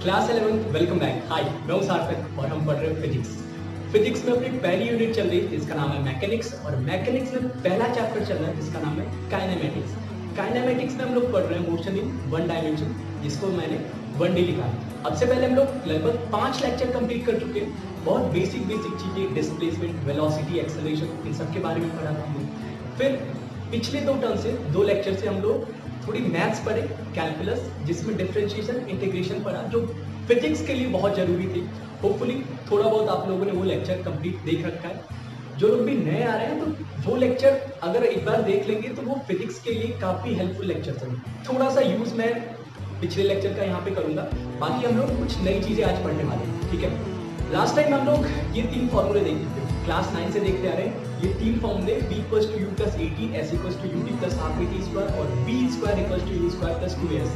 Class 11 welcome back. हाय, मैं हूं सार्थक और हम पढ़ रहे हैं फिजिक्स। फिजिक्स में अपनी पहली यूनिट चल रही है जिसका नाम है मैकेनिक्स, और मैकेनिक्स में पहला चैप्टर चल रहा है जिसका नाम है काइनेमेटिक्स। काइनेमेटिक्स में हम लोग पढ़ रहे हैं मोशन इन वन डायमेंशन, जिसको मैंने 1D लिखा है। अब से पहले हम लोग लगभग 5 लेक्चर कंप्लीट कर चुके हैं। बहुत बेसिक चीजें, डिस्प्लेसमेंट, वेलोसिटी, एक्सेलरेशन, इन सब के बारे में पढ़ा था हमने। फिर पिछले 2 टर्म से 2 लेक्चर से हम लोग थोड़ी मैथ्स पढ़े, कैलकुलस, जिसमें डिफरेंशिएशन, इंटीग्रेशन पढ़ा, जो फिजिक्स के लिए बहुत जरूरी थी। होपफुली थोड़ा बहुत आप लोगों ने वो लेक्चर कंप्लीट देख रखा है। जो लोग भी नए आ रहे हैं तो वो लेक्चर अगर एक बार देख लेंगे तो वो फिजिक्स के लिए काफी हेल्पफुल लेक्चर है। थोड़ा सा यूज मैं पिछले लेक्चर का यहाँ पे करूंगा, बाकी हम लोग कुछ नई चीजें आज पढ़ने वाले हैं। ठीक है, लास्ट टाइम हम लोग ये 3 फॉर्मूले देख चुके हैं, क्लास 9 से देखते आ रहे हैं। ये 3 फॉर्मूले b equals to u plus 80, s equals to ut plus half at square और b square equals to u square plus 2s।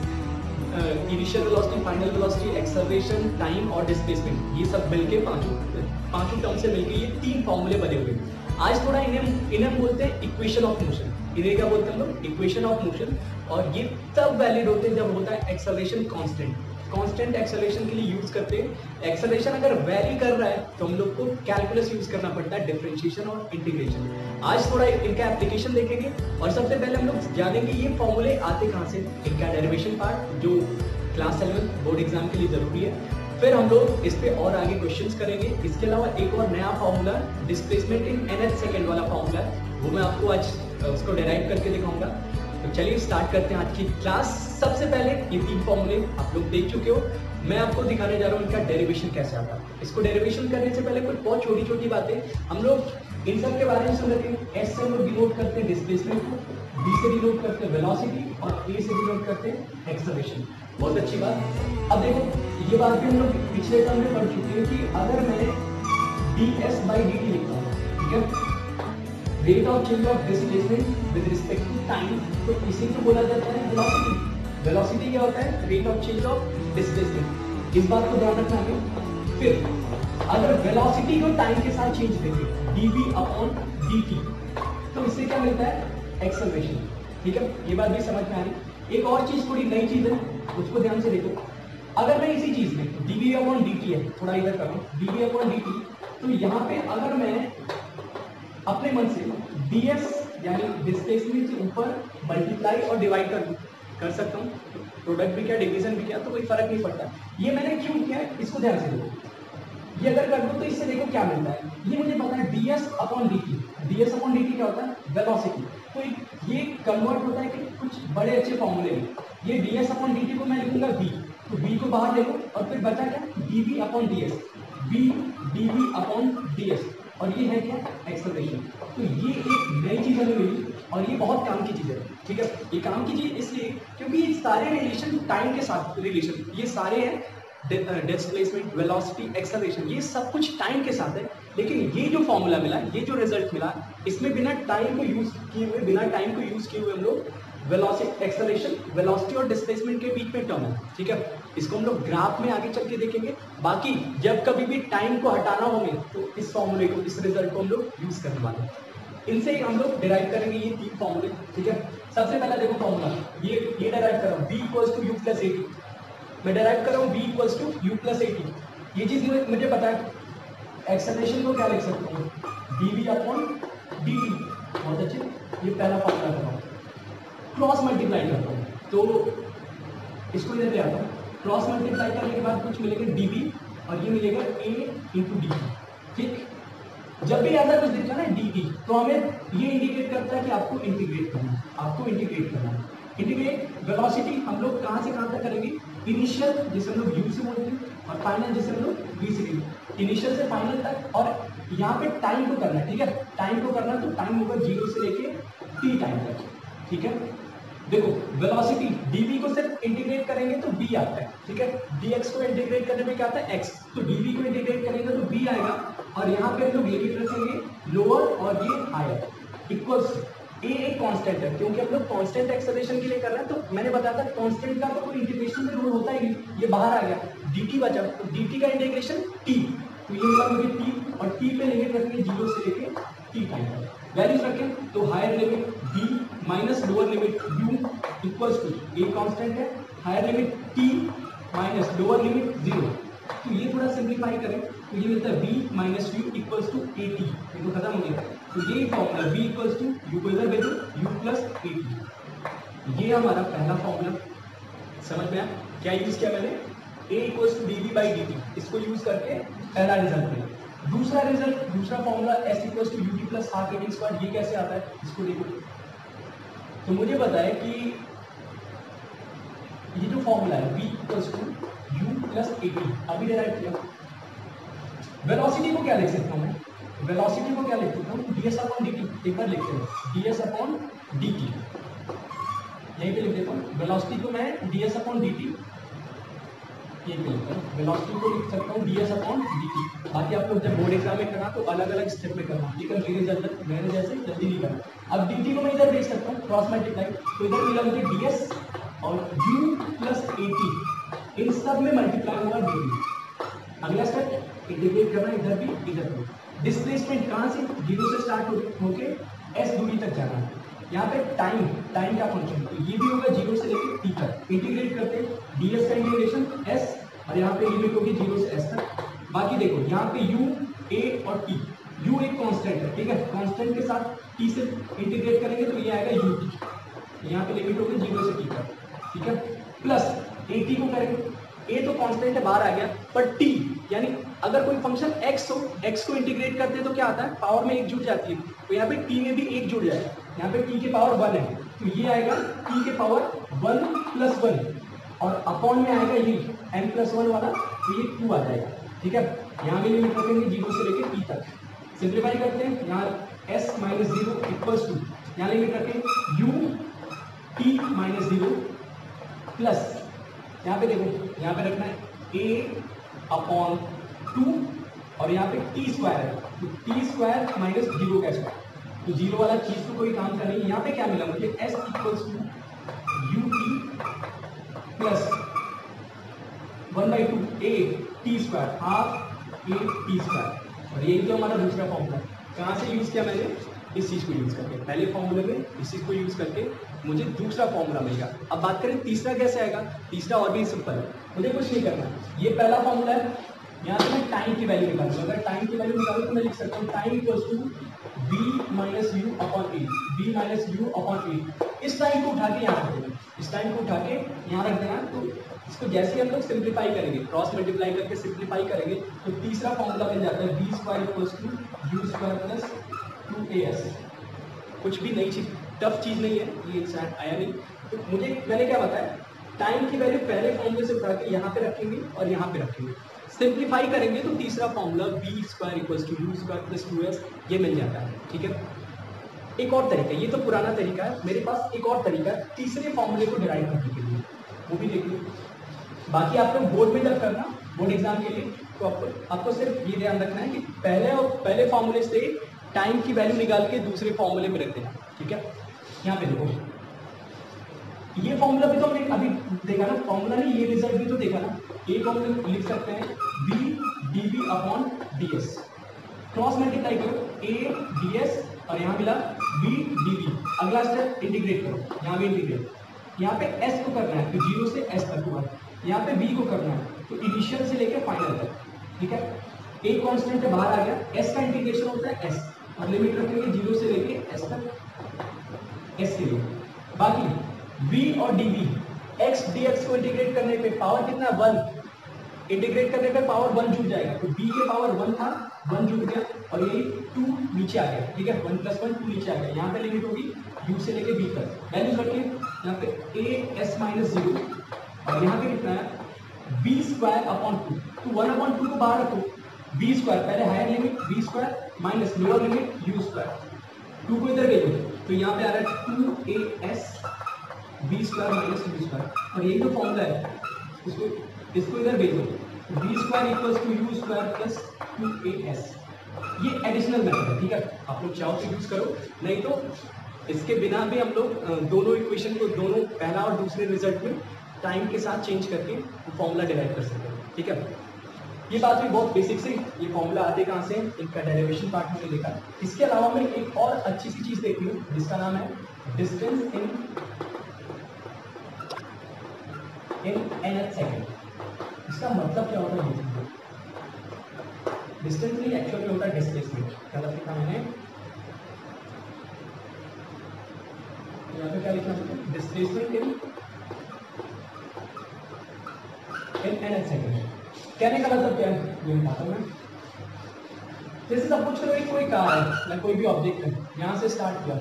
Initial velocity, final velocity, acceleration, time और डिस्प्लेसमेंट, ये सब मिलके पांचों टर्म से मिलके ये 3 फॉर्मूले बने हुए हैं। आज थोड़ा इन्हें बोलते हैं इक्वेशन ऑफ मोशन। इन्हें क्या बोलते हैं हम लोग? Equation of motion. और ये तब वैलिड होते हैं जब होता है एक्सेलरेशन कांस्टेंट एक्सेलरेशन के लिए यूज करते हैं। एक्सेलरेशन अगर वैरी कर रहा है तो हम लोग को कैलकुलस यूज करना पड़ता है, डिफरेंशिएशन और इंटीग्रेशन। आज थोड़ा इनका एप्लीकेशन देखेंगे और सबसे पहले हम लोग जानेंगे ये फॉर्मूले आते कहां से, इनका डेरिवेशन पार्ट जो क्लास 11 बोर्ड एग्जाम के लिए जरूरी है। फिर हम लोग इस पे और आगे क्वेश्चंस करेंगे। इसके अलावा एक और नया formula, displacement in nth second वाला फॉर्मूला है, वो मैं आपको आज उसको डेराइव करके दिखाऊंगा। तो चलिए स्टार्ट करते हैं आज की क्लास। सबसे पहले ये 3 फॉर्मूले आप लोग देख चुके हो, मैं आपको दिखाने जा रहा हूँ इनका डेरिवेशन कैसे आता है। इसको डेरिवेशन करने से पहले कुछ बहुत छोटी बातें हम लोग इन सब के बारे में सुन लेते हैं। एस से हम लोग डिनोट करते हैं डिस्प्लेसमेंट को, बी से डिनोट करते हैं वेलोसिटी और ए से डिनोट करते हैं एक्सेलरेशन। बहुत अच्छी बात। अब देखो, ये बात भी हम लोग पिछले टर्म में पढ़ चुके हैं कि अगर मैं ds by dt लिखता हूँ, ठीक है, rate of change of displacement with respect to time, तो इसी को बोला जाता है वेलोसिटी। वेलोसिटी क्या होता है? Rate of change of displacement. इस बात को ध्यान रखना है। फिर अगर वेलोसिटी को टाइम के साथ चेंज देखें dv अपॉन dt, तो इससे क्या मिलता है? एक्सेलरेशन। ठीक है, ये बात भी समझ में आ रही। एक और चीज, थोड़ी नई चीज है, उसको ध्यान से देखो। अगर मैं इसी चीज में dv अपॉन dt है, थोड़ा इधर करूं, dv अपॉन dt, तो यहाँ पे अगर मैं अपने मन से ds यानी डिस्प्लेसमेंट के ऊपर मल्टीप्लाई और डिवाइड कर सकता हूँ, प्रोडक्ट भी क्या, डिवीजन भी क्या, तो कोई फर्क नहीं पड़ता। ये मैंने क्यों किया है, इसको ध्यान से देखो। ये अगर कर दूं तो इससे देखो क्या मिलता है। ये मुझे पता है ds अपॉन dt क्या होता है? वेलोसिटी। तो ये कन्वर्ट होता है कि कुछ बड़े अच्छे फॉर्मूले में। ये ds अपॉन dt को मैं लिखूंगा v, तो v को बाहर ले लो और फिर बचा क्या? dv upon ds, v dv upon ds, और ये है क्या? एक्सेलरेशन। तो ये एक नई चीज हमें मिली और ये बहुत काम की चीज है। ठीक है, ये काम की चीज इसलिए क्योंकि ये सारे रिलेशन टाइम के साथ रिलेशन, ये सारे हैं डिस्प्लेसमेंट, वेलोसिटी, एक्सेलरेशन, ये सब कुछ टाइम के साथ है। लेकिन ये जो फॉर्मूला मिला, ये जो रिजल्ट मिला, इसमें बिना टाइम को यूज किए हुए हम लोग वेलोसिटी, एक्सेलरेशन, वेलोसिटी और डिस्प्लेसमेंट के बीच में टर्म है। ठीक है, इसको हम लोग ग्राफ में आगे चल के देखेंगे। बाकी जब कभी भी टाइम को हटाना हो हमें, तो इस फॉर्मूले को, इस रिजल्ट को हम लोग यूज करने वाले हैं। इनसे हम लोग डिराइव करेंगे ये 3 फॉर्मूले। ठीक है, सबसे पहला देखो फॉर्मूला, ये डिराइव कर रहा हूँ b equals to u plus 80। मैं डिराइव कर रहा हूँ b equals to u plus 80। ये चीज मुझे पता है। एक्सेलरेशन को क्या लिख सकता हूँ? dv upon dt। बहुत अच्छे, ये पहला फॉर्मूला कर रहा हूँ। क्रॉस मल्टीप्लाई करता हूँ तो इसको इधर ले आता हूँ। क्रॉस मल्टीप्लाई करने के बाद कुछ मिलेगा dv और ये मिलेगा a इंटू dt। ठीक, जब भी ऐसा कुछ दिखता है ना dt, तो हमें ये इंडिकेट करता है कि आपको इंटीग्रेट करना है। इंटीग्रेट वेलोसिटी हम लोग कहाँ से कहाँ तक करेंगे? इनिशियल, जिसे हम लोग u से बोलते हैं, और फाइनल, जिसे हम लोग v से बोलते हैं। इनिशियल से फाइनल तक, और यहाँ पे टाइम को करना है। ठीक है, टाइम को करना, तो टाइम होगा 0 से लेके t टाइम तक। ठीक है, देखो वेलोसिटी dv को सिर्फ इंटीग्रेट करेंगे तो v आता है। ठीक है, dx को इंटीग्रेट करने में क्या आता है? x, तो dv को इंटीग्रेट करेंगे तो v आएगा, और यहाँ पे हम लोग लिमिट रखेंगे लोअर और ये हायर, इक्वल्स a एक कांस्टेंट है, क्योंकि हम लोग कांस्टेंट एक्सेलरेशन के लिए कर रहे हैं। तो मैंने बताया था कांस्टेंट का तो कोई इंटीग्रेशन में रूल होता ही नहीं, ये बाहर आ गया, dt बचा, तो dt का इंटीग्रेशन t, तो ये मिला मुझे t, और t पे लिमिट रखेंगे 0 से लेके t टाइम तक। वैल्यूज रखें तो higher limit b minus lower limit u equals to a constant है, higher limit t minus lower limit 0। तो ये थोड़ा सिंप्लीफाई करें तो ये मिलता है b minus u equals to a t, ये तो खत्म हो गया। तो ये formula b equals to u को इधर भेजो u प्लस ए टी, ये हमारा पहला फॉर्मूला। समझ में आया क्या यूज किया मैंने, a equals to dv by dt, इसको यूज करके पहला रिजल्ट मिला। दूसरा रिजल्ट, दूसरा formula s equals to ut plus half a t square, ये कैसे आता है इसको देखो। तो मुझे पता है कि ये जो फॉर्मूला है v equals to u plus a t, अभी डिराइव किया। वेलोसिटी को क्या लिख सकता हूँ मैं, वेलोसिटी को क्या लिख सकता हूँ, ds अपॉन dt। एक बार लिखते हैं ds अपॉन dt, यहीं पे लिख देता हूँ। वेलोसिटी को मैं ds अपॉन dt, यहीं पे लिखता हूँ। वेलोसिटी को लिख सकता हूँ ds अपॉन dt। बाकी आप लोग जब बोर्ड एग्जाम में करना तो अलग अलग स्टेप में करना, लेकिन मेरे जल्द मैंने जैसे जल्दी नहीं करना। अब dt को मैं इधर देख सकता हूँ क्रॉस मल्टीप्लाई, तो इधर मिला मुझे ds और u प्लस ए टी, इन सब में मल्टीप्लाई होगा dt। अगला स्टेप इंटीग्रेट करना, इधर भी इधर भी। डिस्प्लेसमेंट कहाँ से, 0 से स्टार्ट होके s दूरी तक जाना है। यहाँ पे टाइम का फंक्शन, तो ये भी होगा 0 से लेकर t तक। इंटीग्रेट करते ds का इंटीग्रेशन s, और यहाँ पे लिमिट होगी 0 से s तक। बाकी देखो यहाँ पे u, a और t, u एक कांस्टेंट है, ठीक है, कांस्टेंट के साथ t से इंटीग्रेट करेंगे तो ये आएगा ut, यहाँ पे लिमिट होगी 0 से t तक, ठीक है। प्लस at को करेंगे, a तो कांस्टेंट है बाहर आ गया, पर t यानी अगर कोई फंक्शन x हो, x को इंटीग्रेट करते हैं तो क्या आता है, पावर में 1 जुड़ जाती है, तो यहाँ पे t में भी 1 जुड़ जाएगा। यहाँ पे t के पावर 1 है, तो ये आएगा t के पावर 1 प्लस 1, और अपॉन में आएगा ये n प्लस 1 वाला, तो ये 2 आ जाएगा, ठीक है। यहाँ भी लिमिट रखेंगे 0 से लेकर t तक। सिंप्लीफाई करते हैं, यहाँ s माइनस 0 इक्वल्स टू, यहाँ लिमिट रखें u t माइनस 0 प्लस, यहाँ पे देखो यहाँ पे रखना है a अपॉन 2, और यहाँ पे टी स्क्वायर है, तो टी स्क्वायर माइनस 0 का स्क्वायर, तो 0 वाला चीज तो कोई काम का नहीं। यहाँ पे क्या मिला मुझे, s equals to u t plus 1/2 a t square, half a t square, और यही तो हमारा दूसरा फॉर्मूला। कहाँ से यूज किया मैंने, इस चीज को यूज करके, पहले फॉर्मूले में इस चीज को यूज करके मुझे दूसरा फॉर्मूला मिलेगा। अब बात करें तीसरा कैसे आएगा, तीसरा और भी सिंपल है, मुझे कुछ नहीं करना। ये पहला फॉर्मूला है, यहाँ से मैं टाइम की वैल्यू निकालूंगा। अगर टाइम की वैल्यू निकालूं तो मैं लिख सकता हूँ time equals to b minus u upon a, b minus u upon a. इस टाइम को उठा के यहाँ रख देना, इस टाइम को उठा के यहाँ रख देना। तो इसको जैसे हम लोग सिंप्लीफाई करेंगे, क्रॉस मल्टीप्लाई करके सिंप्लीफाई करेंगे, तो तीसरा फॉर्मूला मिल जाता है b square equals to u square plus 2as। कुछ भी नई चीज, टफ चीज नहीं है ये, एग्जाम आया नहीं। तो मुझे मैंने क्या बताया, टाइम की वैल्यू पहले फॉर्मूले से उठा के यहाँ पे रखेंगे और यहाँ पे रखेंगे, सिंप्लीफाई करेंगे तो तीसरा formula b square equals to u square plus 2s ये मिल जाता है, ठीक है। एक और तरीका, ये तो पुराना तरीका है, मेरे पास एक और तरीका है तीसरे फॉर्मूले को डिराइव करने के लिए, वो भी देखिए। बाकी आप लोग बोर्ड में जब करना, बोर्ड एग्जाम के लिए, तो आपको सिर्फ ये ध्यान रखना है कि पहले फॉर्मूले से टाइम की वैल्यू निकाल के दूसरे फॉर्मूले में रख देना, ठीक है। यहाँ पे देखो, ये फॉर्मूला भी तो हमने अभी देखा ना, फॉर्मूला नहीं ये रिजल्ट भी तो देखा ना। एक हम लिख सकते हैं b dv upon ds, cross multiply करो a ds और यहाँ मिला b dv। अगला स्टेप इंटीग्रेट करो, यहाँ भी इंटीग्रेट, यहाँ पे s को करना है तो 0 से s तक हुआ, यहाँ पे b को करना है तो इनिशियल से लेकर फाइनल तक, ठीक है। एक कांस्टेंट है बाहर आ गया, s का इंटीग्रेशन होता है s, और लिमिट रखेंगे 0 से लेकर s तक, s के लिए। बाकी v और dv, x dx को इंटीग्रेट करने पे पावर कितना, 1, इंटीग्रेट करने पे पावर 1 जुड़ जाएगा, तो b के पावर 1 था, 1 जुड़ गया, और ये 2 नीचे आ गया, ठीक है। 1 प्लस 1 2 नीचे आ गया। यहाँ पे लिमिट होगी u से लेके b तक, वैल्यू रखिए यहाँ पे a s माइनस 0, और यहाँ पे कितना है b स्क्वायर अपॉन 2, तो 1 अपॉन 2 को बाहर रखो, b स्क्वायर पहले higher limit b square minus lower limit u square, 2 को इधर भेजो तो यहाँ पे आ रहा है 2as b square minus u square, और यही तो फॉर्मूला है, इसको इधर भेजो, b square equals to u square plus 2as। ये एडिशनल मेथड है, ठीक है, आप लोग चाहो तो यूज करो, नहीं तो इसके बिना भी हम लोग दोनों इक्वेशन को, दोनों पहला और दूसरे रिजल्ट में टाइम के साथ चेंज करके फॉर्मूला डिराइव कर सकते हैं, ठीक है। ये बात भी बहुत बेसिक से, ये फॉर्मूला आते कहाँ से, इनका डेरिवेशन पार्ट में देखा। इसके अलावा मैं एक और अच्छी सी चीज देखी हूँ जिसका नाम है डिस्टेंस इन nth सेकेंड। इसका मतलब क्या होता है? डिस्टेंस नहीं, एक्चुअल में होता है डिस्प्लेसमेंट। गलत लिखा मैंने, यहाँ पे क्या लिखना है? Displacement in nth second. कहने का मतलब क्या है ये बताता हूँ मैं। जैसे सब कुछ करो, कोई कार है या कोई भी ऑब्जेक्ट है, यहाँ से स्टार्ट किया,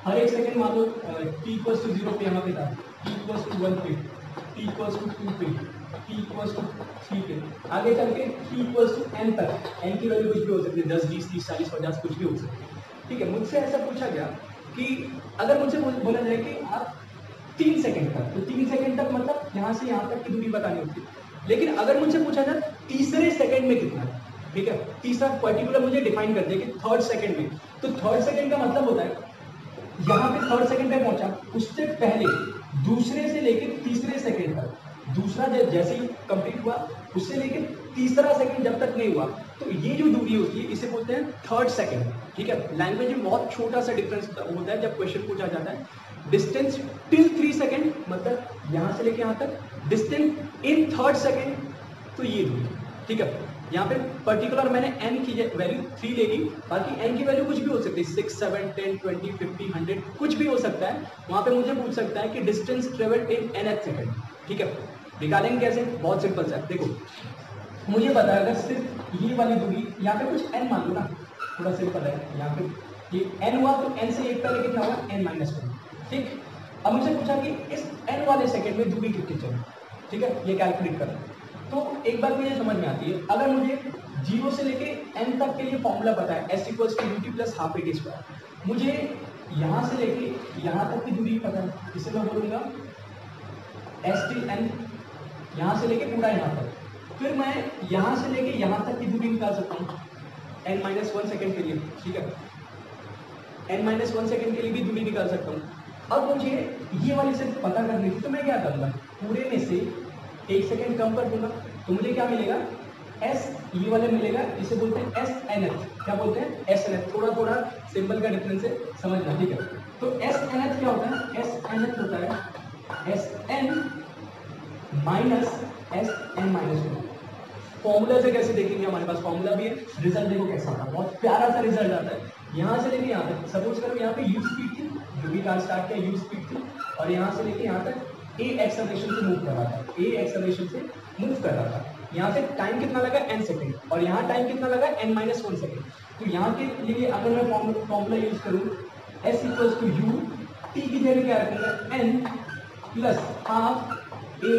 हर एक सेकंड मान लो t इक्वल्स टू 0 पे यहाँ पे था, t इक्वल्स टू 1 पे, t इक्वल्स टू 2 पे, t इक्वल्स टू 3 पे, आगे चल के t इक्वल्स टू n तक। n की वैल्यू कुछ भी हो सकती है, 10 20 30 40 50 कुछ भी हो सकती है। ठीक है, मुझसे ऐसा पूछा गया कि अगर मुझसे बोला जाए कि आप 3 सेकंड तक, तो 3 सेकंड तक मतलब यहाँ से यहाँ तक की दूरी बतानी होती है। लेकिन अगर मुझसे पूछा जाए तीसरे सेकंड में कितना है, ठीक है, तीसरा पर्टिकुलर मुझे डिफाइन कर दिया कि थर्ड सेकंड में, तो थर्ड सेकंड का मतलब होता है यहाँ पे थर्ड सेकंड पे पहुंचा, उससे पहले दूसरे से लेकर तीसरे सेकंड तक, दूसरा जैसे ही कंप्लीट हुआ उससे लेकर तीसरा सेकंड जब तक नहीं हुआ, तो ये जो दूरी होती है इसे बोलते हैं थर्ड सेकंड। ठीक है, लैंग्वेज में बहुत छोटा सा डिफरेंस होता है जब क्वेश्चन पूछा जाता है। डिस्टेंस टिल 3 सेकंड मतलब यहाँ से लेकर यहाँ तक, डिस्टेंस इन थर्ड सेकंड तो ये दूरी। ठीक है, यहाँ पे पर्टिकुलर मैंने n की वैल्यू 3 लेगी, बाकी n की वैल्यू कुछ भी हो सकती है, 6 7 10 20 50 100 कुछ भी हो सकता है। वहां पे मुझे पूछ सकता है कि डिस्टेंस ट्रेवल्ड इन nth सेकंड। ठीक है, निकालेंगे कैसे? बहुत सिंपल सा, देखो मुझे पता है अगर सिर्फ ये वाली दूरी, यहाँ पे कुछ n मान लो ना, थोड़ा सिंपल है, यहाँ पे ये n हुआ तो n से एक पहले कितना हुआ? n-1। ठीक, अब मुझे पूछा कि इस n वाले सेकंड में दूरी कितनी चाहिए। ठीक है, ये कैलकुलेट करना। तो एक बात मुझे समझ में आती है, अगर मुझे 0 से लेके n तक के लिए फॉर्मूला पता है, s equals to ut plus half at square, मुझे यहाँ से लेके यहाँ तक की दूरी पता है, इसे मैं बोलूँगा s till n, यहाँ से लेके पूरा यहाँ तक। फिर मैं यहाँ से लेके यहाँ तक की दूरी निकाल सकता हूँ n-1 सेकंड के लिए। ठीक है, n-1 सेकंड के लिए भी दूरी निकाल सकता हूँ। अब मुझे ये वाली सिर्फ पता करनी थी, तो मैं क्या करूँगा, पूरे में से 1 सेकंड कम कर दूंगा, तो मुझे क्या मिलेगा? s, ये वाला मिलेगा, इसे बोलते हैं snth। क्या बोलते हैं? snth। थोड़ा थोड़ा सिंबल का डिफरेंस है, समझना। ठीक है, तो snth क्या होता है? snth होता है sn माइनस sn-1। फॉर्मूला से कैसे देखेंगे? हमारे पास फॉर्मूला भी है, रिजल्ट देखो कैसा आता है, बहुत प्यारा सा रिजल्ट आता है। यहाँ से लेके यहाँ तक, सपोज करो यहाँ पे u स्पीड थी, जो भी कार स्टार्ट किया u स्पीड थी, और यहाँ से लेके यहाँ तक a एक्सेलरेशन से मूव कर रहा था, a एक्सेलरेशन से मूव कर रहा था। यहाँ से टाइम कितना लगा? n सेकंड, और यहाँ टाइम कितना लगा? n-1 second. तो यहाँ के लिए अगर मैं फॉर्मूला यूज करूँ, s equals to u, t की जगह क्या रखूंगा? n plus half a,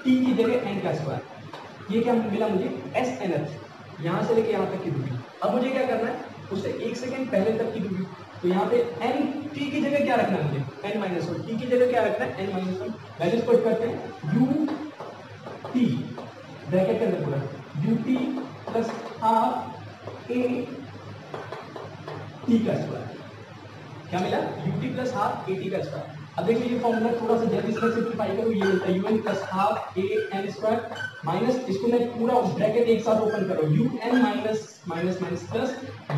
t की जगह n का स्क्वायर। ये क्या मिला मुझे? snth, यहाँ से लेके यहाँ तक की दूरी। अब मुझे क्या करना है? उससे 1 सेकंड पहले तक की दूरी, तो यहाँ पे n t की जगह क्या रखना है मुझे? n-1। t की जगह क्या रखना है? n-1। वैल्यूज पुट करते हैं, u t ब्रैकेट के अंदर पूरा u t plus half a t का स्क्वायर। क्या मिला? u t plus half a t का स्क्वायर। अब देखिए ये फॉर्मूला थोड़ा सा जल्दी से सिंपलीफाई करो, ये होता है un plus half a n square minus, इसको मैं पूरा ब्रैकेट एक साथ ओपन करो, un minus minus minus plus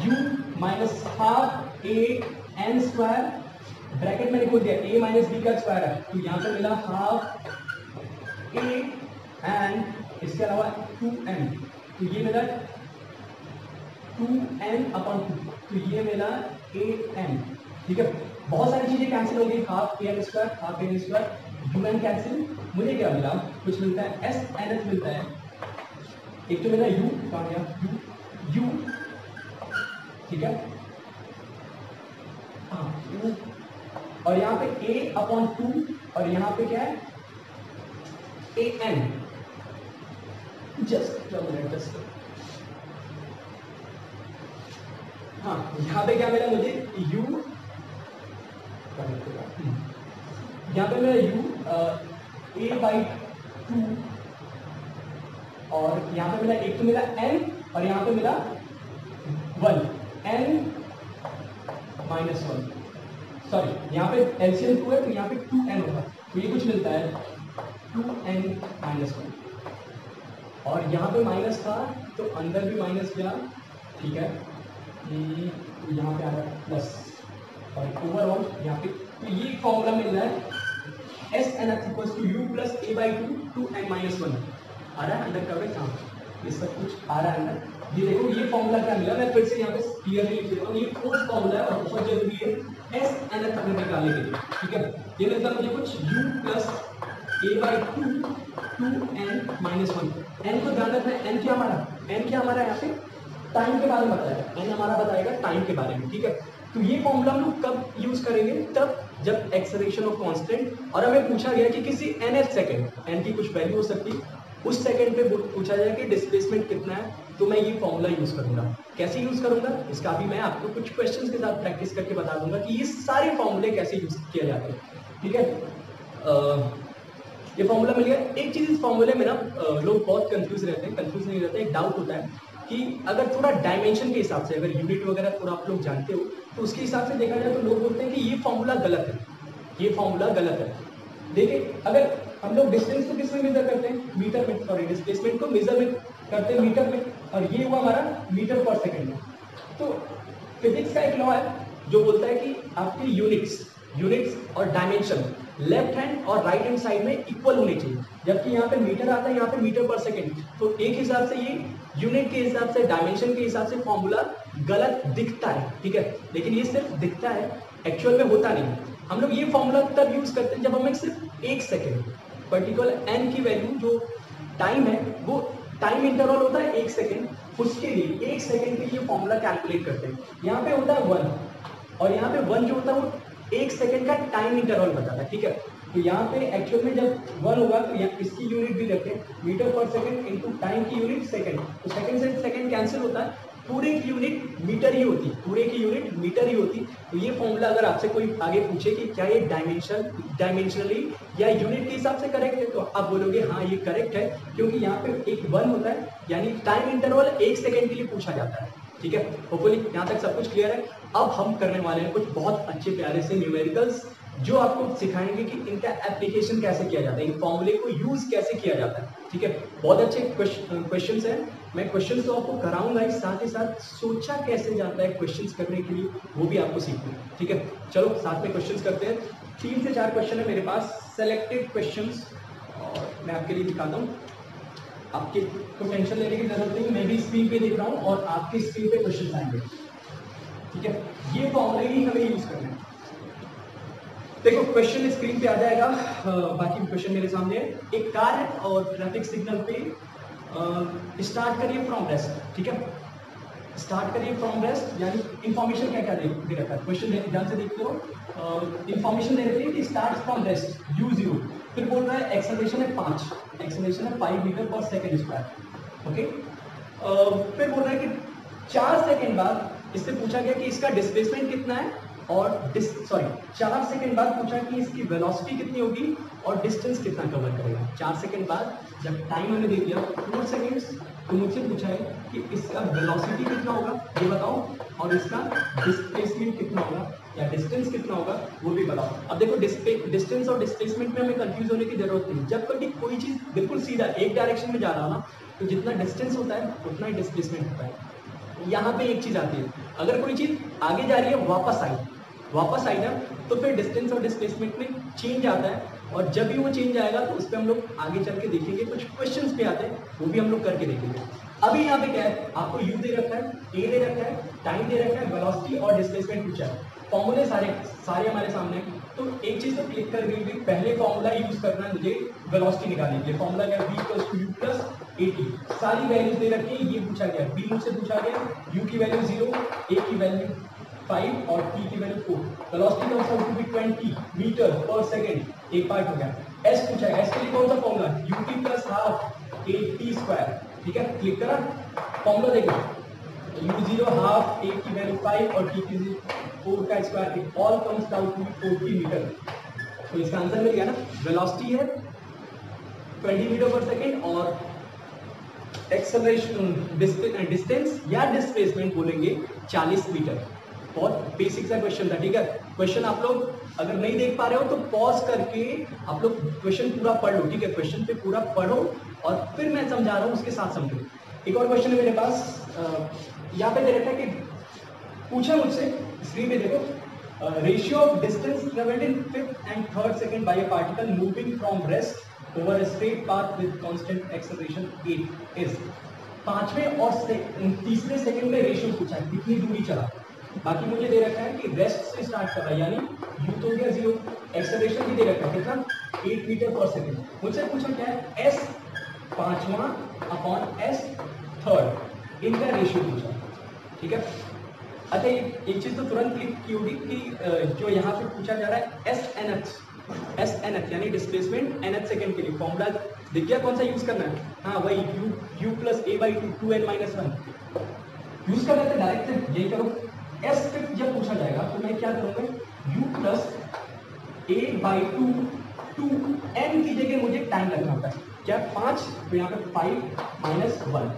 u minus half a n square, bracket मैंने खोल दिया, a माइनस b का स्क्वायर है, तो यहाँ पे मिला हाफ a n, इसके अलावा 2n, तो ये मिला 2n अपॉन 2, तो ये मिला an। ठीक है, बहुत सारी चीजें कैंसिल हो गई, half an square, half an square, un cancel, मुझे क्या मिला? कुछ मिलता है snth मिलता है, एक तो मिला u, कहाँ गया u, ठीक है, हाँ u, और यहाँ पे a अपॉन 2, और यहाँ पे क्या है? an। जस्ट हाँ, यहाँ पे क्या मिला मुझे? u, यहाँ पे मेरा u a/2, और यहाँ पे मिला, एक तो मिला n, और यहाँ पे मिला 1, n-1, सॉरी यहाँ पे एलसीएम 2 है, तो यहाँ पे 2n होगा, तो ये कुछ मिलता है 2n-1, और यहाँ पे माइनस था तो अंदर भी माइनस गया। ठीक है, यहाँ पे आ रहा है प्लस, और ओवरऑल यहाँ पे, तो ये फॉर्मूला मिल रहा है snth equals to u plus a/2 2n-1। आ रहा है अंडर कवरेज, हाँ ये सब कुछ आ रहा है अंदर। ये देखो ये फॉर्मूला क्या मिला, मैं फिर से यहाँ पे क्लियरली लिख देता हूँ, ये फोर्स फॉर्मूला है और बहुत जरूरी है एस nth हमने निकालने के लिए, ठीक है। ये मिलता मुझे कुछ u plus a/2 2n-1। n को ध्यान रखना है, n क्या हमारा, n क्या हमारा यहाँ पे टाइम के बारे में बताएगा, n हमारा बताएगा टाइम के बारे में, ठीक है। तो ये फॉर्मूला हम लोग कब यूज करेंगे, तब जब एक्सेलरेशन ऑफ कांस्टेंट और हमें पूछा गया कि किसी nth सेकंड, n की कुछ वैल्यू हो सकती है, उस सेकंड पे पूछा जाए कि डिस्प्लेसमेंट कितना है, तो मैं ये फॉर्मूला यूज करूंगा। कैसे यूज करूंगा इसका भी मैं आपको कुछ क्वेश्चंस के साथ प्रैक्टिस करके बता दूंगा कि ये सारे फॉर्मूले कैसे यूज किया जाते हैं, ठीक है। ये फॉर्मूला मिल गया। एक चीज इस फॉर्मूले में ना लोग बहुत कंफ्यूज रहते हैं, कंफ्यूज नहीं रहते, एक डाउट होता है कि अगर थोड़ा डायमेंशन के हिसाब से, अगर यूनिट वगैरह थोड़ा आप लोग जानते हो तो उसके हिसाब से देखा जाए तो लोग बोलते हैं कि ये फॉर्मूला गलत है, ये फॉर्मूला गलत है। देखिए अगर हम लोग डिस्टेंस को किस में मेजर करते हैं, मीटर में, सॉरी डिस्प्लेसमेंट को मेजर में करते हैं मीटर में, और ये हुआ हमारा मीटर पर सेकंड में। तो फिजिक्स का एक लॉ है जो बोलता है कि आपके यूनिट्स और डायमेंशन लेफ्ट हैंड और राइट हैंड साइड में इक्वल होने चाहिए। जबकि यहाँ पे मीटर आता है, यहाँ पे मीटर पर सेकंड, तो एक हिसाब से ये यूनिट के हिसाब से, डायमेंशन के हिसाब से फॉर्मूला गलत दिखता है, ठीक है। लेकिन ये सिर्फ दिखता है, एक्चुअल में होता नहीं। हम लोग ये फॉर्मूला तब यूज करते हैं जब हमें सिर्फ एक सेकेंड, पर्टिकुलर n की वैल्यू जो टाइम है वो टाइम इंटरवल होता है एक सेकेंड, उसके लिए एक सेकेंड के लिए फॉर्मूला कैलकुलेट करते हैं। यहाँ पे होता है 1 और यहाँ पे 1 जो होता है वो एक सेकेंड का टाइम इंटरवल बताता है, ठीक है। तो यहाँ पे एक्चुअल में जब 1 होगा तो यहाँ इसकी यूनिट भी रखें, metre per second into time की यूनिट सेकेंड, तो सेकेंड से सेकेंड कैंसिल होता है, पूरे की यूनिट मीटर ही होती, पूरे की यूनिट मीटर ही होती। तो ये फॉर्मूला अगर आपसे कोई आगे पूछे कि क्या ये डायमेंशनली या यूनिट के हिसाब से करेक्ट है, तो आप बोलोगे हाँ ये करेक्ट है, क्योंकि यहाँ पे एक 1 होता है, यानी टाइम इंटरवल एक सेकेंड के लिए पूछा जाता है, ठीक है। होपफुली यहाँ तक सब कुछ क्लियर है। अब हम करने वाले हैं कुछ बहुत अच्छे प्यारे से न्यूमेरिकल्स जो आपको सिखाएंगे कि इनका एप्लीकेशन कैसे किया जाता है, इन फॉर्मूले को यूज कैसे किया जाता है, ठीक है। बहुत अच्छे क्वेश्चंस हैं, मैं क्वेश्चंस तो आपको कराऊंगा ही, साथ ही साथ सोचा कैसे जाता है क्वेश्चंस करने के लिए वो भी आपको सीखना है, ठीक है। चलो साथ में क्वेश्चंस करते हैं। 3 से 4 क्वेश्चन है मेरे पास, सेलेक्टेड क्वेश्चंस, और मैं आपके लिए दिखाता हूँ। आपके को टेंशन लेने की जरूरत नहीं, मैं भी स्क्रीन पे देख रहा हूँ और आपके स्क्रीन पे क्वेश्चन आएंगे, ठीक है। ये फॉर्मूले ही हमें यूज करना है। देखो क्वेश्चन स्क्रीन पे आ जाएगा, बाकी क्वेश्चन मेरे सामने है। एक कार है और ट्रैफिक सिग्नल पे स्टार्ट करिए फ्रॉम रेस्ट, ठीक है। स्टार्ट करिए फ्रॉम रेस्ट, यानी इंफॉर्मेशन क्या क्या दे रखा है, क्वेश्चन ध्यान से देखते हो। इंफॉर्मेशन दे रखी है कि स्टार्ट फ्रॉम रेस्ट u0, फिर बोल रहा है एक्सेलरेशन है 5, एक्सेलरेशन है 5 metre per second square, okay. फिर बोल रहा है कि 4 सेकेंड बाद इससे पूछा गया कि इसका डिस्प्लेसमेंट कितना है, और 4 सेकंड बाद पूछा कि इसकी वेलोसिटी कितनी होगी और डिस्टेंस कितना कवर करेगा। 4 सेकंड बाद जब टाइम मैंने दे दिया 4 सेकंड्स, तो मुझसे पूछा है कि इसका वेलोसिटी कितना होगा ये बताओ, और इसका डिस्प्लेसमेंट कितना होगा या डिस्टेंस कितना होगा वो भी बताओ। अब देखो डिस्टेंस और डिस्प्लेसमेंट में हमें कंफ्यूज होने की जरूरत नहीं। जब कभी कोई चीज बिल्कुल सीधा एक डायरेक्शन में जा रहा हो ना, तो जितना डिस्टेंस होता है उतना ही डिस्प्लेसमेंट होता है। यहाँ पे एक चीज आती है, अगर कोई चीज आगे जा रही है वापस आई ना, तो फिर डिस्टेंस और डिस्प्लेसमेंट में चेंज आता है, और जब भी वो चेंज आएगा तो उस पर हम लोग आगे चल के देखेंगे, कुछ क्वेश्चंस पे आते हैं वो भी हम लोग करके देखेंगे। अभी यहाँ पे क्या है, आपको u दे रखा है, a दे रखा है, टाइम दे रखा है, वेलोसिटी और डिस्प्लेसमेंट पूछा है। फॉर्मूले सारे हमारे सामने हैं, तो एक चीज तो क्लिक कर दी, पहले फॉर्मूला यूज करना है मुझे वेलोसिटी निकालने के लिए। फॉर्मूला क्या है, v + u + at, सारी वैल्यूज दे रखी है। ये पूछा गया, b मुझसे पूछा गया, u की वैल्यू 0, a की वैल्यू 5 और t की value 4। Velocity comes out to be 20 metre per second, एक पार्ट हो गया। s पूछा है, s के लिए कौन सा फॉर्मूला, ut + हाफ at², ठीक है। क्लिक करा, फॉर्मूला देखो, u0 हाफ, a की वैल्यू 5 और t की 4 का square, it all comes down to 40 metre. तो इसका आंसर मिल गया ना, वेलोसिटी है 20 मीटर पर सेकंड और एक्सेलरेशन डिस्टेंस या डिस्प्लेसमेंट बोलेंगे 40 मीटर। बहुत बेसिक सा क्वेश्चन था, ठीक है। क्वेश्चन आप लोग अगर नहीं देख पा रहे हो तो पॉज करके आप लोग क्वेश्चन पूरा पढ़ लो, ठीक है। क्वेश्चन पे पूरा पढ़ो और फिर मैं समझा रहा हूँ उसके साथ समझो। एक और क्वेश्चन है मेरे पास, यहाँ पे दे रखा है कि पूछा मुझसे, स्क्रीन पे देखो, ratio of distance travelled in 5th and 3rd second by a particle moving from rest over straight path with constant acceleration 8 is 5वें और तीसरे सेकंड में रेशियो पूछा है कितनी दूरी चला। बाकी मुझे दे रखा है कि रेस्ट से स्टार्ट कर रहा है, यानी u तो गया 0, एक्सेलरेशन भी दे रखा है कितना 8 मीटर पर सेकंड। मुझसे पूछा क्या है s 5वां अपॉन s 3rd, इनका रेशियो पूछा। ठीक है, अच्छा एक चीज तो तुरंत क्लिक की होगी कि जो यहाँ पे पूछा जा रहा है एस एन एच यानी डिस्प्लेसमेंट nth सेकंड के लिए फॉर्मूला दिख गया, कौन सा यूज करना है? हाँ वही u plus a by 2 2n minus 1 use कर लेते हैं डायरेक्ट, यही करो। एस फिफ्थ जब पूछा जाएगा तो मैं क्या करूंगा u plus a by 2 2n की जगह मुझे टाइम लगना होता है क्या 5, तो यहाँ पे 5 माइनस 1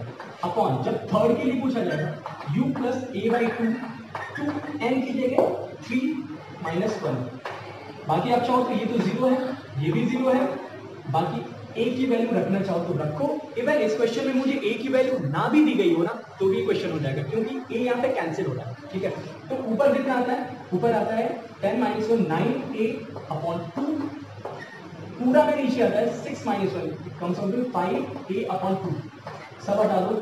अपॉन जब थर्ड के लिए पूछा जाएगा u प्लस a बाई 2 की जगह 3 माइनस 1। बाकी आप चाहो तो ये तो 0 है, ये भी 0 है, बाकी a की वैल्यू रखना चाहो तो रखो। इवन इस क्वेश्चन में मुझे a की वैल्यू ना भी दी गई हो ना तो भी क्वेश्चन हो जाएगा, क्योंकि a यहाँ पे कैंसिल हो रहा है। ठीक है, तो ऊपर कितना आता है? ऊपर आता है 10 माइनस 1 9a अपॉन 2, पूरा में नीचे आता है 6 minus 1 comes out to 5a upon 2। सब हटा दो,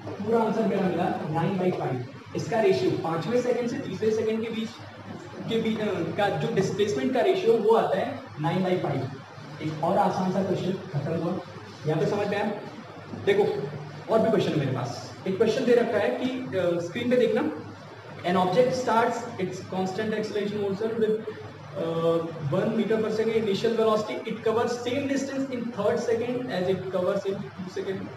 पूरा आंसर मेरा मिला 9/5। इसका रेशियो 5वें सेकंड से तीसरे सेकंड के बीच का जो डिस्प्लेसमेंट का रेशियो वो आता है 9/5। एक और आसान सा क्वेश्चन खत्म हुआ, यहाँ पे समझ में आया? देखो और भी क्वेश्चन मेरे पास। एक क्वेश्चन दे रखा है कि स्क्रीन पे देखना, an object starts its constant acceleration motion with 1 metre per second initial velocity, it covers same distance in third second as it covers in 2 second.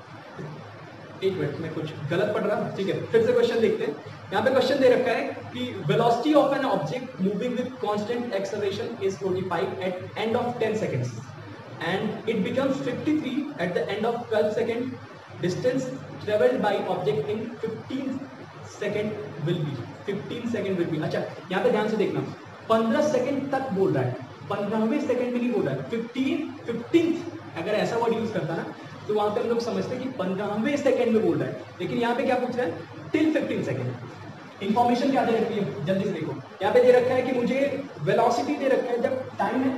एक मिनट में कुछ गलत पढ़ रहा, ठीक है, फिर से क्वेश्चन देखते हैं। यहाँ पे क्वेश्चन दे रखा है कि velocity of an object moving with constant acceleration is 45 at end of 10 seconds and it becomes 53 at the end of 12 second. Distance travelled by object in 15 second will be 15 second will be. अच्छा यहाँ पे ध्यान से देखना, 15 second तक बोल रहा है, 15वें सेकंड में नहीं बोल रहा है। 15 अगर ऐसा वर्ड यूज करता ना तो वहां पे हम लोग समझते हैं कि 15वें सेकंड में बोल रहा है, लेकिन यहाँ पे क्या पूछ रहा है? Till 15 second. इंफॉर्मेशन क्या दे रखी है जल्दी से देखो, यहाँ पे दे रखा है कि मुझे वेलोसिटी दे रखा है, जब टाइम है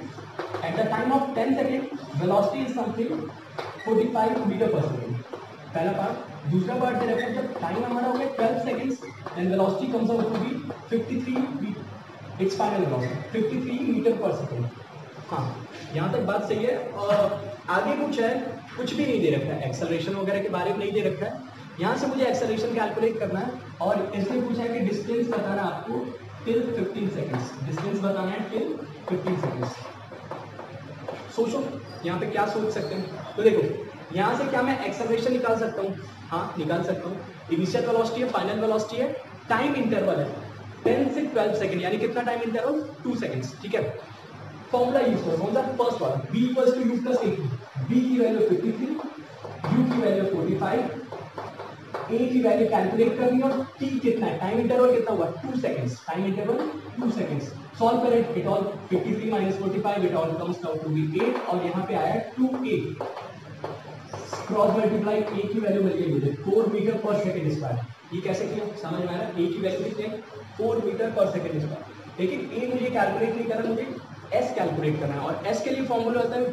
at the time of 10 second velocity is something 45 metre per second, पहला पार्ट। दूसरा पार्ट दे रखा है जब टाइम हमारा हो गया 12 seconds then velocity comes out to be 53 it's final velocity 53 metre per second. हाँ यहाँ तक बात सही है। और आगे कुछ है, कुछ भी नहीं दे रखा है, एक्सेलरेशन वगैरह के बारे में नहीं दे रखा है। यहाँ से मुझे एक्सेलरेशन कैलकुलेट करना है और इसमें पूछा है कि डिस्टेंस बताना है आपको टिल 15 सेकंड्स, डिस्टेंस बताना है टिल 15 सेकंड्स। सोचो यहाँ पे क्या सोच सकते हैं, तो देखो यहाँ से क्या मैं एक्सेलरेशन निकाल सकता हूँ? हाँ निकाल सकता हूँ। इनिशियल वेलोसिटी है, फाइनल वेलोसिटी है, टाइम इंटरवल है 10 से 12 सेकंड, यानी कितना टाइम इंटरवल? 2 सेकंड्स। ठीक है, फॉर्मूला यूज करो, कौन सा? फर्स्ट वाला, b equals to u plus a। b की वैल्यू 53, u की वैल्यू 45, a की वैल्यू कैलकुलेट करनी और t कितना है? टाइम इंटरवल कितना हुआ? 2 seconds, time interval 2 seconds. Solve करें, it all 53 minus 45 it all comes out to be 8 और यहाँ पे आया 2a। क्रॉस मल्टीप्लाई, a की वैल्यू मिल गई मुझे 4 मीटर पर सेकंड स्क्वायर। ये कैसे किया समझ में आया? a की वैल्यू कितनी है? 4 मीटर पर सेकंड स्क्वायर। लेकिन a मुझे कैलकुलेट नहीं करना, मुझे s कैलकुलेट करना है और s के लिए फॉर्मूला होता है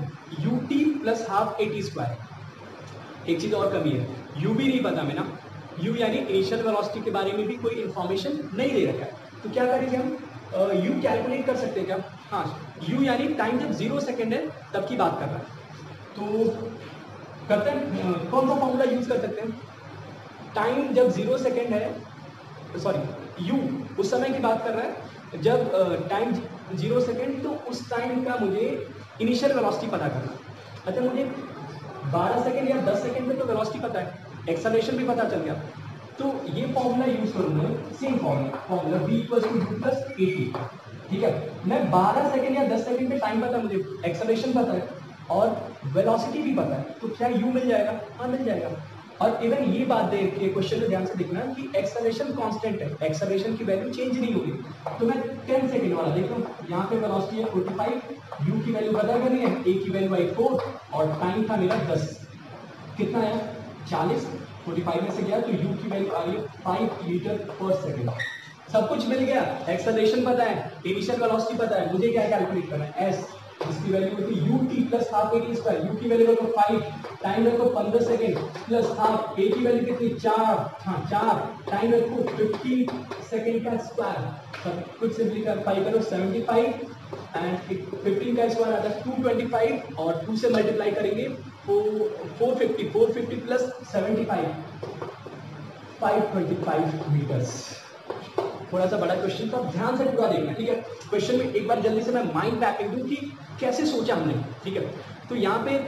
ut plus half at square. एक चीज और कमी है, u भी नहीं पता मैं ना, u यानी इनिशियल वेलोसिटी के बारे में भी कोई इंफॉर्मेशन नहीं दे रखा है। तो क्या करेंगे हम? u कैलकुलेट कर सकते हैं क्या? हाँ, u यानी टाइम जब 0 सेकंड है तब की बात कर रहा है। तो करते हैं, कौन सा फॉर्मूला यूज कर सकते हैं? टाइम जब 0 सेकंड है, सॉरी u उस समय की बात कर रहा है जब टाइम 0 सेकंड, तो उस टाइम का मुझे इनिशियल वेलोसिटी पता करना। अच्छा मुझे 12 सेकंड या 10 सेकंड में तो वेलोसिटी पता है, एक्सेलरेशन भी पता चल गया, तो ये फॉर्मूला यूज करूंगा, same formula v equals to u plus at। ठीक है, मैं 12 सेकंड या 10 सेकंड में टाइम पता, मुझे एक्सेलरेशन पता है और वेलोसिटी भी पता है, तो क्या u मिल जाएगा? हाँ मिल जाएगा। और इवन ये बात देख के क्वेश्चन में ध्यान से देखना कि एक्सेलरेशन कांस्टेंट है, एक्सेलरेशन की वैल्यू चेंज नहीं होगी। तो मैं 10 सेकंड वाला देख रहा हूँ, यहाँ पे वेलोसिटी है 45, u की वैल्यू पता करनी है, a की वैल्यू आई 4 और टाइम था मेरा 10, कितना है? 40, 45 में से गया तो u की वैल्यू आ रही है 5 मीटर पर सेकंड। सब कुछ मिल गया, एक्सेलरेशन पता है, इनिशियल वेलोसिटी पता है, मुझे क्या कैलकुलेट करना है? s इसकी वैल्यू होती है ut plus half a t square. u की वैल्यू रखो 5, टाइम रखो 15 सेकेंड प्लस हाफ, ए की वैल्यू कितनी 4, हाँ 4, टाइम रखो 15 सेकेंड का स्क्वायर, सब कुछ सिंपलीफाई करो 75 एंड 15 का स्क्वायर आता है 225 और 2 से मल्टीप्लाई करेंगे 450 प्लस 75 525 मीटर्स। थोड़ा सा बड़ा क्वेश्चन तो ध्यान से पूरा देखना, ठीक है। क्वेश्चन में एक बार जल्दी से मैं माइंड मैपिंग दूं कि कैसे सोचा हमने, ठीक है। तो यहाँ पे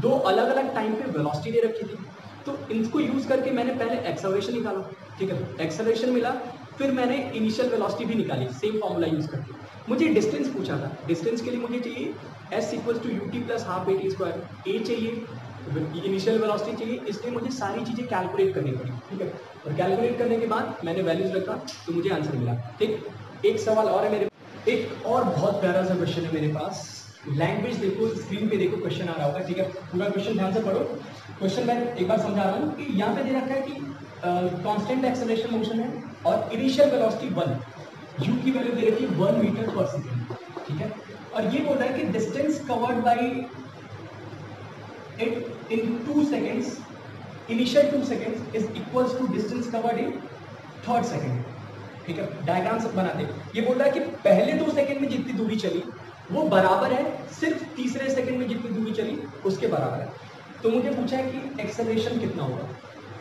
दो अलग अलग टाइम पे वेलोसिटी दे रखी थी, तो इनको यूज करके मैंने पहले एक्सेलरेशन निकाला, ठीक है। एक्सेलरेशन मिला, फिर मैंने इनिशियल वेलोसिटी भी निकाली सेम फॉर्मूला यूज करके। मुझे डिस्टेंस पूछा था, डिस्टेंस के लिए मुझे चाहिए s equals to ut plus half a t square, a चाहिए, इनिशियल वेलोसिटी चाहिए, इसलिए मुझे सारी चीजें कैलकुलेट करनी पड़ी, ठीक है। और कैलकुलेट करने के बाद मैंने वैल्यूज रखा तो मुझे आंसर मिला, ठीक। एक सवाल और है मेरे, एक और बहुत प्यारा सा क्वेश्चन है मेरे पास। लैंग्वेज देखो, स्क्रीन पे देखो, क्वेश्चन आ रहा होगा, ठीक है। पूरा क्वेश्चन ध्यान से पढ़ो। क्वेश्चन मैं एक बार समझा रहा हूँ कि यहाँ पे दे रखा है कि कांस्टेंट एक्सेलरेशन मोशन है और इनिशियल वेलोसिटी 1, u की वैल्यू दे रखी है 1 मीटर पर सेकेंड, ठीक है। और ये बोल रहा है कि distance covered by it in 2 seconds, initial 2 seconds is equals to distance covered in third second, ठीक है। डायग्राम सब बनाते हैं। ये बोल रहा है कि पहले 2 सेकंड में जितनी दूरी चली वो बराबर है सिर्फ तीसरे सेकंड में जितनी दूरी चली उसके बराबर है। तो मुझे पूछा है कि एक्सेलरेशन कितना होगा,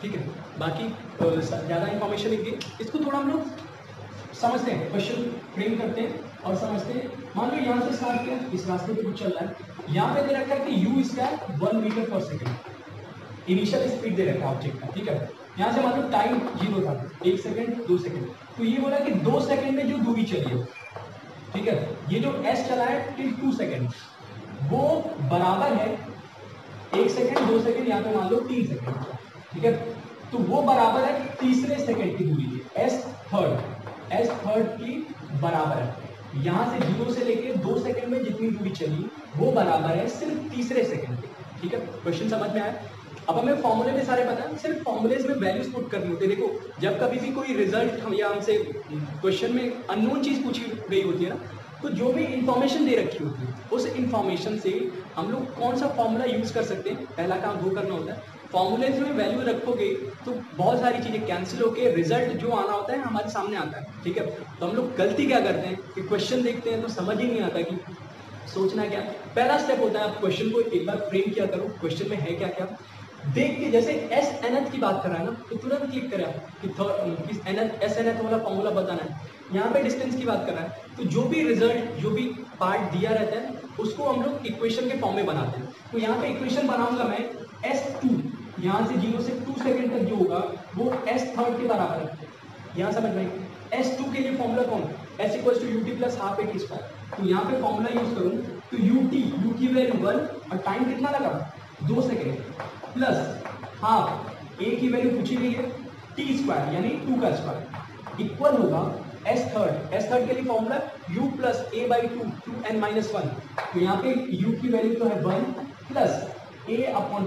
ठीक है। बाकी ज्यादा इंफॉर्मेशन नहीं दी, इसको थोड़ा हम लोग समझते हैं, क्वेश्चन फ्रेम करते हैं और समझते हैं। मान लो यहाँ से स्टार्ट किया, इस रास्ते पे कुछ चल रहा है, यहाँ पे दे रखा है कि u इसका 1 metre per second, initial speed दे रखा है ऑब्जेक्ट का, ठीक है। यहाँ से मान लो टाइम 0 था, 1 सेकंड 2 सेकंड, तो ये बोला कि 2 सेकंड में जो दूरी चली है, ठीक है, ये जो s चला है टिल 2 सेकंड वो बराबर है 1 सेकंड 2 सेकंड, यहाँ पे मान लो 3 सेकंड, ठीक है। तो वो बराबर है तीसरे सेकंड की दूरी की, s थर्ड की बराबर है। यहाँ से 0 से लेके 2 सेकंड में जितनी दूरी चली वो बराबर है सिर्फ तीसरे सेकंड के, ठीक है। क्वेश्चन समझ में आया। अब हमें फॉर्मूले में सारे पता है, सिर्फ फॉर्मूलेज में वैल्यूज पुट करनी होती है। देखो जब कभी भी कोई रिजल्ट हम या हमसे क्वेश्चन में अननोन चीज पूछी गई होती है ना, तो जो भी इंफॉर्मेशन दे रखी होती है उस इंफॉर्मेशन से हम लोग कौन सा फॉर्मूला यूज कर सकते हैं, पहला काम वो करना होता है। फॉर्मूलेज में वैल्यू रखोगे तो बहुत सारी चीजें कैंसिल होके रिजल्ट जो आना होता है हमारे सामने आता है, ठीक है। तो हम लोग गलती क्या करते हैं कि क्वेश्चन देखते हैं तो समझ ही नहीं आता कि सोचना क्या। पहला स्टेप होता है आप क्वेश्चन को एक बार फ्रेम किया करो, क्वेश्चन में है क्या क्या देख के। जैसे एस एनएथ की बात कर रहा है ना, तो तुरंत क्लिक करें कि एस एनएथ वाला फॉर्मूला बताना है। यहाँ पे डिस्टेंस की बात कर रहा है, तो जो भी रिजल्ट जो भी पार्ट दिया रहता है उसको हम लोग इक्वेशन के फॉर्म में बनाते हैं। तो यहाँ पे इक्वेशन बनाऊंगा मैं S2, यहाँ से 0 से 2 सेकंड तक जो होगा वो S थर्ड के बराबर है। यहाँ समझ में, S2 के लिए फॉर्मूला कौन, S equals to ut plus half a t square. तो यहाँ पे फॉर्मूला यूज करूँ तो u की वैल्यू 1 और टाइम कितना लगा 2 सेकेंड प्लस हाफ ए की वैल्यू पूछी गई है टी स्क्वायर यानी 2 का स्क्वायर इक्वल होगा S थर्ड के लिए formula u plus a by 2n-1। तो यहाँ पे u की वैल्यू तो है 1 plus a upon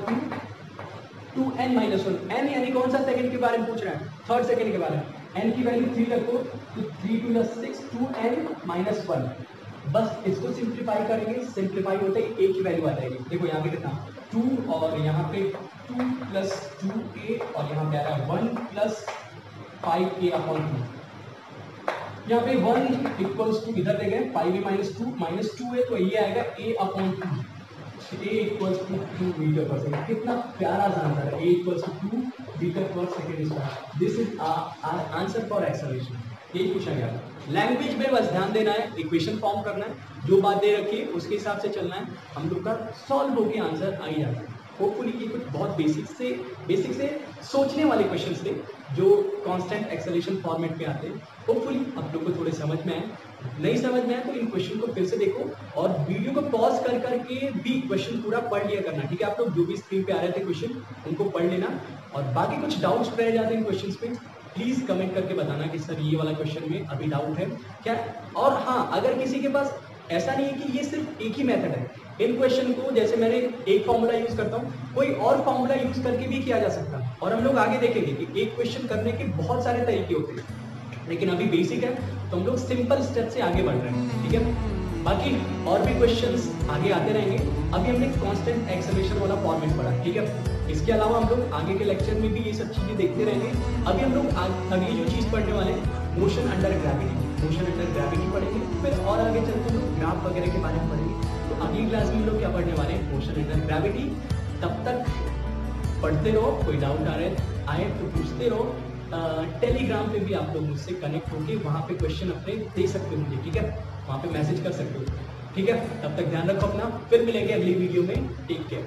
2n-1। n यानी कौन सा सेकंड के बारे में पूछ रहा है, थर्ड सेकंड के बारे में। n की वैल्यू 3 रखो तो 3 2 6 2n-1। बस इसको सिंप्लीफाई करेंगे, सिंप्लीफाई होते ही a की वैल्यू आ जाएगी। देखो यहाँ पे कितना 2 और यहाँ पे 2 प्लस 2a और यहाँ पे आ रहा है 1 प्लस 5a अपॉन 2। यहाँ पे 1 इक्वल्स टू इधर ले गए 5a माइनस 2 है तो ये आएगा a upon 2, a equals to 2 metre per second. कितना प्यारा सा आंसर है, a equals to 2 metre per second square. This is answer for acceleration, यही पूछा गया। लैंग्वेज में बस ध्यान देना है, इक्वेशन फॉर्म करना है, जो बात दे रखी है उसके हिसाब से चलना है, हम लोग का सॉल्व होके आंसर आ ही जाता है। होपफुली ये कुछ बहुत बेसिक से सोचने वाले क्वेश्चंस थे जो कांस्टेंट एक्सेलरेशन फॉर्मेट में आते हैं। होपफुली आप लोग को थोड़े समझ में आए, नहीं समझ में आए तो इन क्वेश्चन को फिर से देखो और वीडियो को पॉज कर करके भी क्वेश्चन पूरा पढ़ लिया करना, ठीक है। आप लोग जो भी स्क्रीन पे आ रहे थे क्वेश्चन उनको पढ़ लेना, और बाकी कुछ डाउट्स रह जाते हैं क्वेश्चन पे प्लीज कमेंट करके बताना कि सर ये वाला क्वेश्चन में अभी डाउट है क्या। और हाँ, अगर किसी के पास ऐसा नहीं है कि ये सिर्फ एक ही मेथड है, इन क्वेश्चन को जैसे मैंने एक फॉर्मूला यूज करता हूँ, कोई और फॉर्मूला यूज करके भी किया जा सकता है। और हम लोग आगे देखेंगे कि एक क्वेश्चन करने के बहुत सारे तरीके होते हैं, लेकिन अभी बेसिक है तो हम लोग सिंपल स्टेप से आगे बढ़ रहे हैं, ठीक है। बाकी और भी क्वेश्चंस आगे आते रहेंगे। अभी हमने कांस्टेंट एक्सेलरेशन वाला फॉर्मेट पढ़ा, ठीक है। इसके अलावा हम लोग आगे के लेक्चर में भी ये सब चीजें देखते रहेंगे। अभी हम लोग अगली जो चीज पढ़ने वाले हैं motion under gravity, motion under gravity पढ़ेंगे। फिर और आगे चलते हम लोग ग्राफ वगैरह के बारे में पढ़ेंगे। तो अगली क्लास में हम लोग क्या पढ़ने वाले हैं, मोशन अंडर ग्रेविटी। तब तक पढ़ते रहो, कोई डाउट आए तो पूछते रहो। टेलीग्राम पे भी आप लोग मुझसे कनेक्ट होके वहाँ पे क्वेश्चन अपने दे सकते हो मुझे, ठीक है। वहाँ पे मैसेज कर सकते हो, ठीक है। तब तक ध्यान रखो अपना, फिर मिलेंगे अगली वीडियो में। Take care.